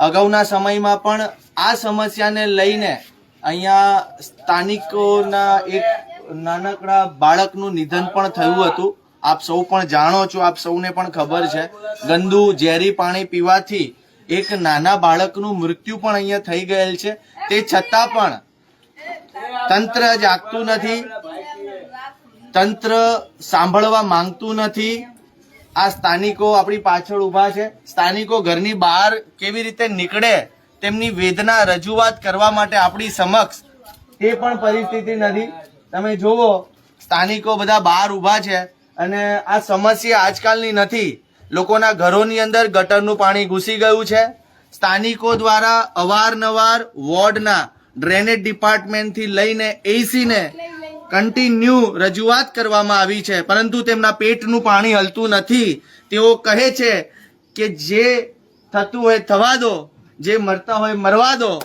અગાઉના સમયમાં પણ આ સમસ્યાને લઈને અહીંયા સ્થાનિકોના એક નાનકડા બાળકનું નિધન પણ થયું હતું. આપ સૌ પણ જાણો છો, આપ સૌને પણ ખબર છે. ગંદુ ઝેરી પાણી પીવાથી એક નાના બાળકનું મૃત્યુ પણ અહીંયા થઈ ગયેલ છે. તે છતાં પણ તંત્ર જાગતું નથી, તંત્ર સાંભળવા માંગતું નથી. આ સ્થાનિકો આપણી પાછળ ઊભા છે. સ્થાનિકો ઘરની બહાર કેવી રીતે નીકળે તેમની વેદના રજૂઆત કરવા માટે આપણી સમક્ષ તે પણ પરિસ્થિતિ નથી. તમે જુઓ, સ્થાનિકો બધા બહાર ઊભા છે અને આ સમસ્યા આજકાલની નથી. લોકોના ઘરોની અંદર ગટરનું પાણી ઘૂસી ગયું છે. સ્થાનિકો દ્વારા અવારનવાર વોર્ડના ડ્રેનેજ ડિપાર્ટમેન્ટથી લઈને એસીને કન્ટિન્યુ રજૂઆત કરવામાં આવી છે, પરંતુ તેમના પેટનું પાણી હલતું નથી. તેઓ કહે છે કે જે થતું હોય થવા દો, જે મરતા હોય મરવા દો,